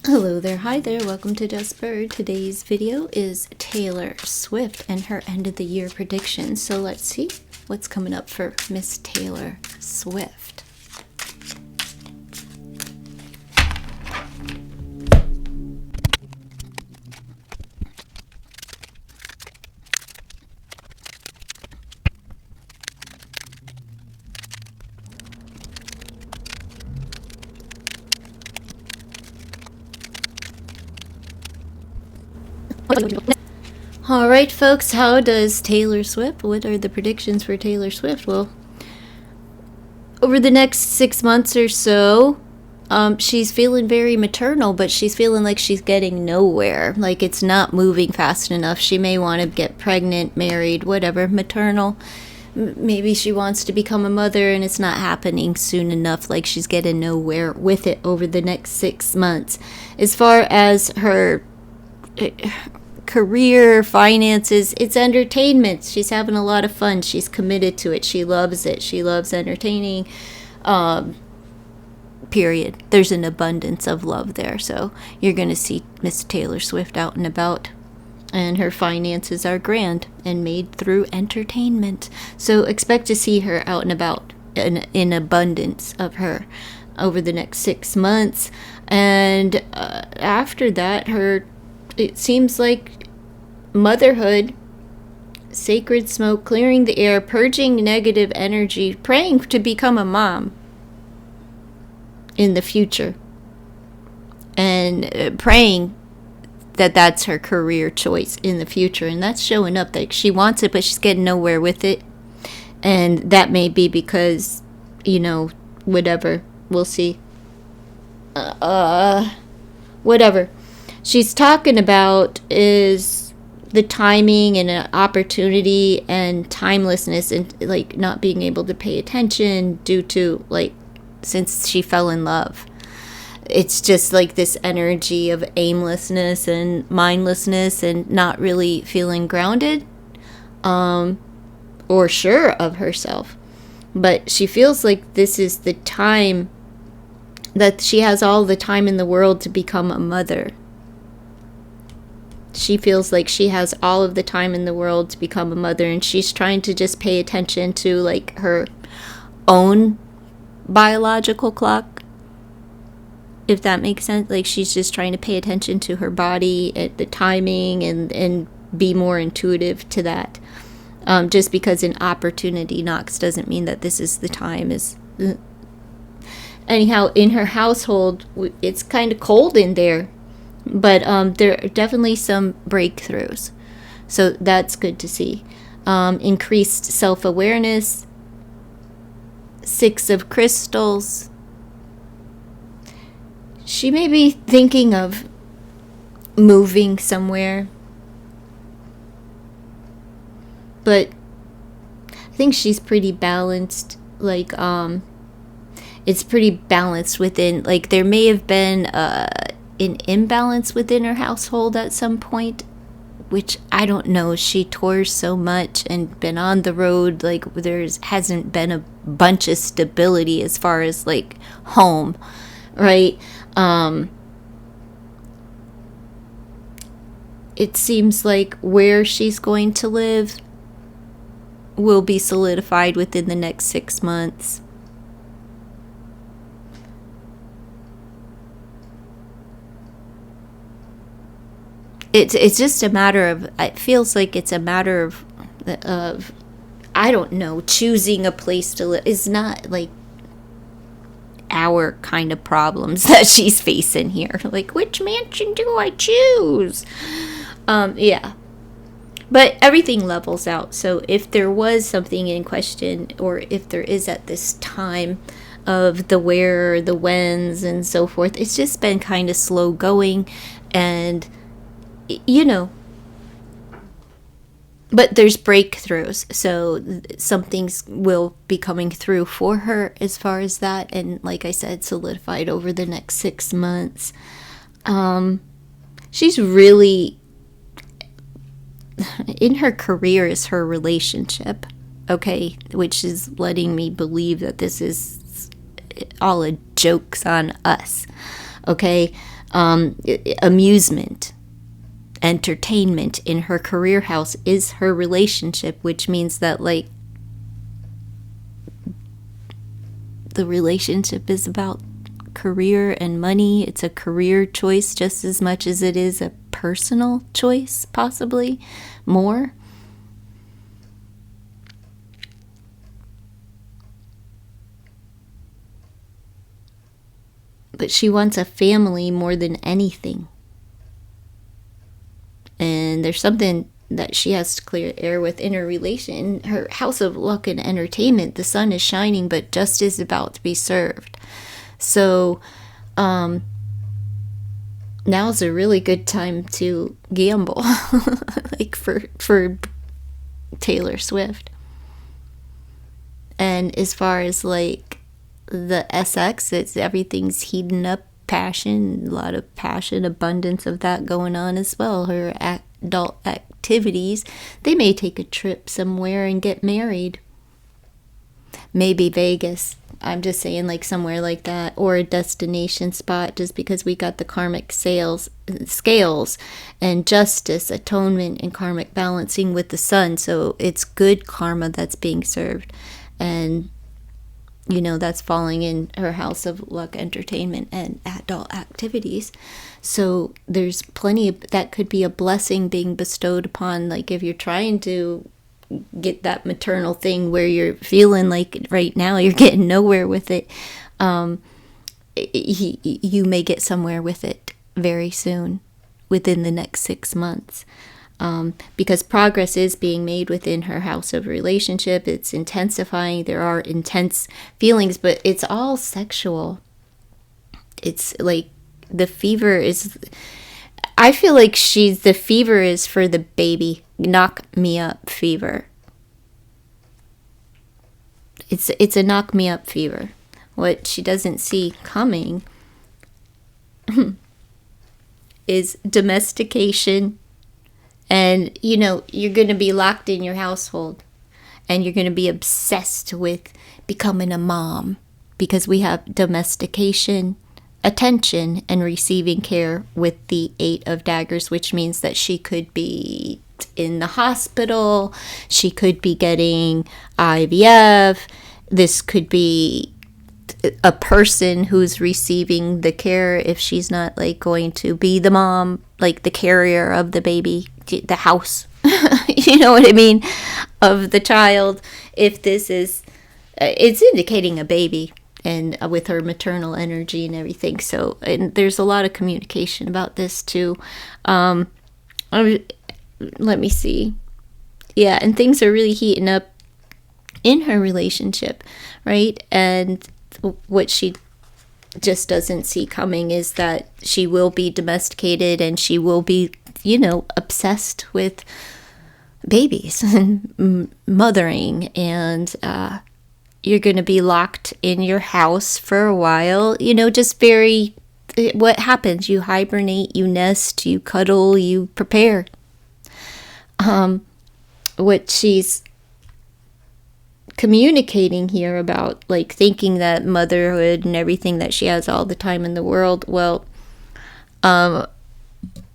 Hello there, hi there, welcome to Just Bird. Today's video is Taylor Swift and her end of the year predictions. So let's see what's coming up for Miss Taylor Swift. Alright folks, how does Taylor Swift, what are the predictions for Taylor Swift? Well, over the next 6 months or so, she's feeling very maternal, but she's feeling like she's getting nowhere. Like it's not moving fast enough. She may want to get pregnant, married, whatever, maternal. Maybe she wants to become a mother and it's not happening soon enough. Like she's getting nowhere with it over the next 6 months. As far as her career, finances, it's entertainment. She's having a lot of fun. She's committed to it. She loves it. She loves entertaining. Period. There's an abundance of love there. So you're going to see Miss Taylor Swift out and about. And her finances are grand and made through entertainment. So expect to see her out and about in abundance of her over the next 6 months. And after that, it seems like motherhood, sacred smoke, clearing the air, purging negative energy, praying to become a mom in the future, and praying that that's her career choice in the future. And that's showing up that she wants it, but she's getting nowhere with it. And that may be because, whatever. We'll see. Whatever she's talking about is the timing and an opportunity and timelessness and like not being able to pay attention due to since she fell in love. It's just like this energy of aimlessness and mindlessness and not really feeling grounded or sure of herself. But she feels like this is the time that she has all the time in the world to become a mother. She feels like she has all of the time in the world to become a mother, and she's trying to just pay attention to her own biological clock, if that makes sense. Like she's just trying to pay attention to her body at the timing and be more intuitive to that. Just because an opportunity knocks doesn't mean that this is the time. Anyhow, in her household, it's kind of cold in there. But there are definitely some breakthroughs. So that's good to see. Increased self-awareness. 6 of crystals. She may be thinking of moving somewhere. But I think she's pretty balanced. It's pretty balanced within. There may have been an imbalance within her household at some point, which I don't know. She tours so much and been on the road, hasn't been a bunch of stability as far as home, right? It seems like where she's going to live will be solidified within the next 6 months. It's just a matter of, it feels like it's a matter of I don't know, choosing a place to live is not our kind of problems that she's facing here. Which mansion do I choose? Yeah. But everything levels out. So if there was something in question, or if there is at this time of the where, the whens, and so forth, it's just been kind of slow going, and but there's breakthroughs, so some things will be coming through for her as far as that, and like I said, solidified over the next 6 months. She's really, in her career is her relationship, okay, which is letting me believe that this is all a joke's on us, okay. amusement, entertainment in her career house is her relationship, which means that like the relationship is about career and money. It's a career choice just as much as it is a personal choice, possibly more. But she wants a family more than anything. And there's something that she has to clear air with in her relation. In her house of luck and entertainment, the sun is shining, but justice is about to be served. So, now's a really good time to gamble, like for Taylor Swift. And as far as like the SX, it's everything's heating up, passion, a lot of passion, abundance of that going on as well. Her adult activities, they may take a trip somewhere and get married. Maybe Vegas. I'm just saying, like somewhere like that, or a destination spot, just because we got the karmic scales and justice, atonement, and karmic balancing with the sun. So it's good karma that's being served. And you know, that's falling in her house of luck, entertainment, and adult activities. So there's plenty of that could be a blessing being bestowed upon, like if you're trying to get that maternal thing where you're feeling like right now you're getting nowhere with it, you may get somewhere with it very soon, within the next 6 months. Because progress is being made within her house of relationship. It's intensifying. There are intense feelings, but it's all sexual. It's like the fever is, I feel like the fever is for the baby. Knock me up fever. It's a knock me up fever. What she doesn't see coming is domestication. And, you know, you're going to be locked in your household and you're going to be obsessed with becoming a mom, because we have domestication, attention, and receiving care with the 8 of daggers, which means that she could be in the hospital. She could be getting IVF. This could be a person who's receiving the care if she's not like going to be the mom, like the carrier of the baby, the house, you know what I mean, of the child. If this is, it's indicating a baby, and with her maternal energy and everything. So, and there's a lot of communication about this too. Let me see. Yeah, and things are really heating up in her relationship, right? And what she just doesn't see coming is that she will be domesticated and she will be, you know, obsessed with babies and mothering, and you're going to be locked in your house for a while, you know, just very, what happens? You hibernate, you nest, you cuddle, you prepare. What she's communicating here about, like thinking that motherhood and everything, that she has all the time in the world, well,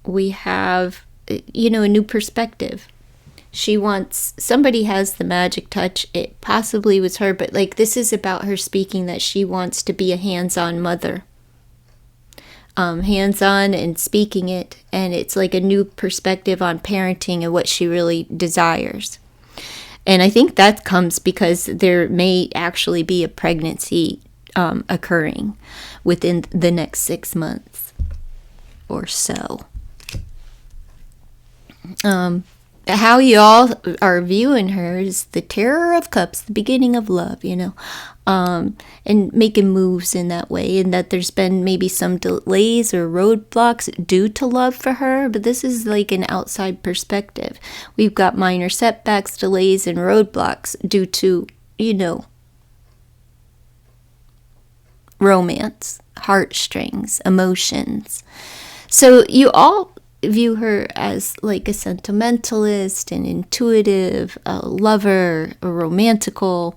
we have, you know, a new perspective. She wants, somebody has the magic touch. It possibly was her, but like this is about her speaking that she wants to be a hands-on mother. Hands-on and speaking it, and it's like a new perspective on parenting and what she really desires. And I think that comes because there may actually be a pregnancy occurring within the next 6 months or so. How you all are viewing her is the Terror of Cups, the beginning of love, you know, and making moves in that way, and that there's been maybe some delays or roadblocks due to love for her, but this is like an outside perspective. We've got minor setbacks, delays, and roadblocks due to, you know, romance, heartstrings, emotions. So you all view her as like a sentimentalist, an intuitive, a lover, a romantical,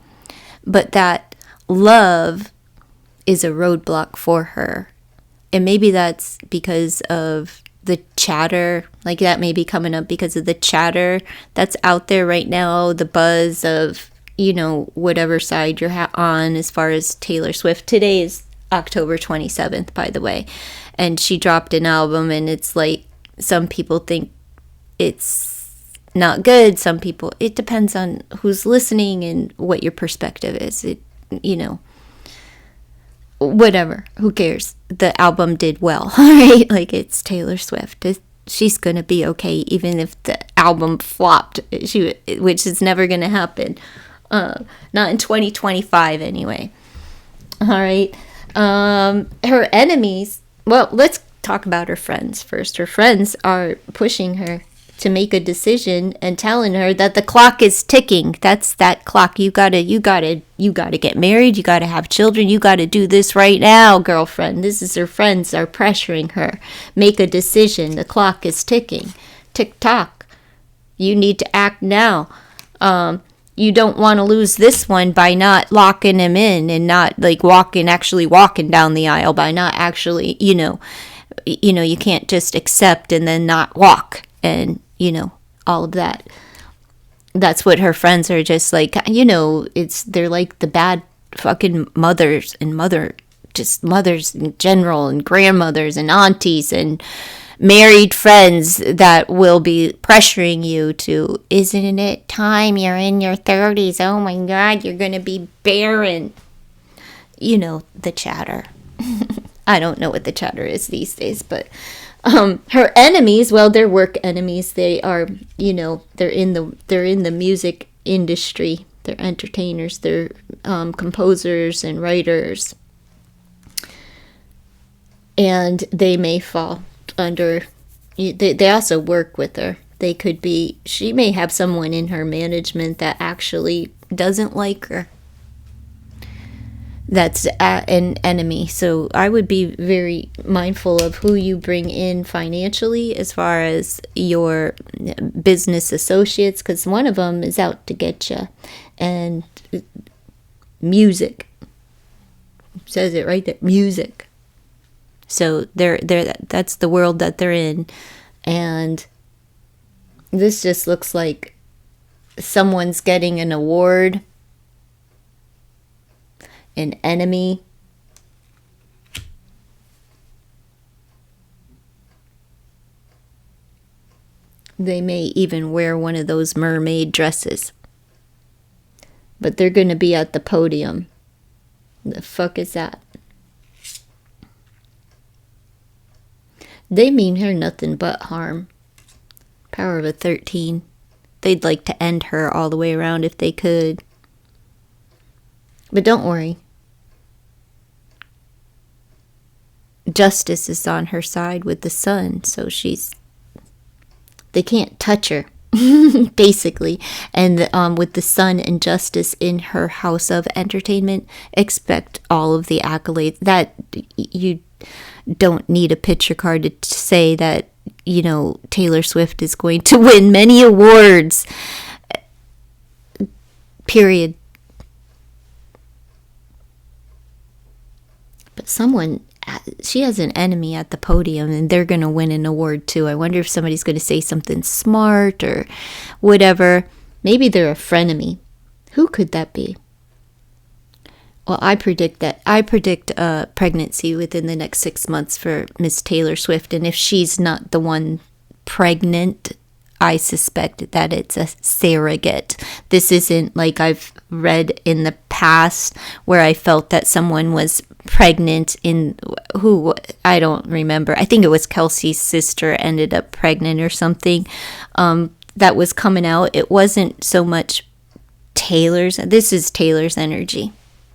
but that love is a roadblock for her. And maybe that's because of the chatter, like that may be coming up because of the chatter that's out there right now, the buzz of, whatever side you're on as far as Taylor Swift. Today is October 27th, by the way, and she dropped an album, and it's like some people think it's not good. Some people, it depends on who's listening and what your perspective is. Whatever, who cares? The album did well, right? Like, it's Taylor Swift. She's gonna be okay, even if the album flopped, which is never gonna happen. Not in 2025 anyway. All right. Her enemies, well, let's talk about her friends first. Her friends are pushing her to make a decision and telling her that the clock is ticking. That's that clock. You gotta get married. You gotta have children. You gotta do this right now, girlfriend. This is her friends are pressuring her. Make a decision. The clock is ticking. Tick tock. You need to act now. You don't want to lose this one by not locking him in and not like actually walking down the aisle, by not actually, you can't just accept and then not walk and, all of that. That's what her friends are just like, they're like the bad fucking mothers and mothers in general and grandmothers and aunties and married friends that will be pressuring you to, isn't it time? You're in your 30s. Oh my God, you're going to be barren. The chatter. I don't know what the chatter is these days, but her enemies, well, they're work enemies. They are, they're in the music industry. They're entertainers. They're composers and writers. And they may fall under, they also work with her. She may have someone in her management that actually doesn't like her. That's an enemy. So I would be very mindful of who you bring in financially as far as your business associates, because one of them is out to get you. And music. It says it right there. Music. So that's the world that they're in. And this just looks like someone's getting an award. An enemy. They may even wear one of those mermaid dresses. But they're going to be at the podium. The fuck is that? They mean her nothing but harm. Power of a 13. They'd like to end her all the way around if they could. But don't worry. Justice is on her side with the sun, so they can't touch her, basically. And with the sun and justice in her house of entertainment, expect all of the accolades. That you don't need a picture card to say that, Taylor Swift is going to win many awards. Period. But she has an enemy at the podium, and they're going to win an award too. I wonder if somebody's going to say something smart or whatever. Maybe they're a frenemy. Who could that be? Well, I predict pregnancy within the next 6 months for Miss Taylor Swift. And if she's not the one pregnant, I suspect that it's a surrogate. This isn't like I've read in the past where I felt that someone was pregnant who I don't remember. I think it was Kelsey's sister ended up pregnant or something that was coming out. It wasn't so much Taylor's. This is Taylor's energy.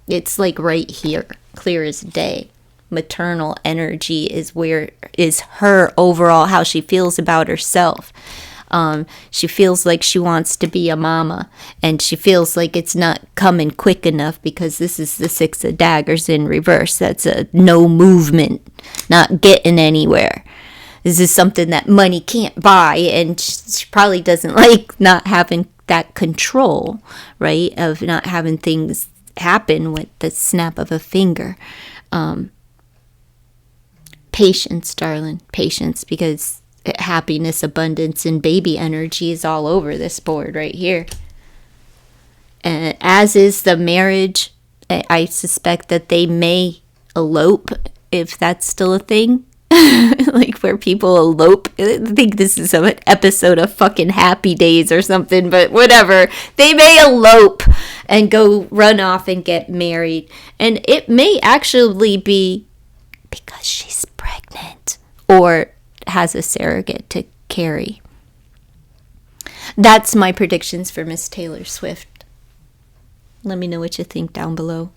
It's like right here, clear as day. Maternal energy is her overall, how she feels about herself. She feels like she wants to be a mama, and she feels like it's not coming quick enough because this is the 6 of daggers in reverse. That's a no movement, not getting anywhere. This is something that money can't buy, and she probably doesn't like not having that control, right, of not having things happen with the snap of a finger. Patience, darling. Patience, because happiness, abundance, and baby energy is all over this board right here. As is the marriage. I suspect that they may elope, if that's still a thing. Like where people elope. I think this is an episode of fucking Happy Days or something, but whatever. They may elope and go run off and get married. And it may actually be because she's pregnant or has a surrogate to carry. That's my predictions for Miss Taylor Swift. Let me know what you think down below.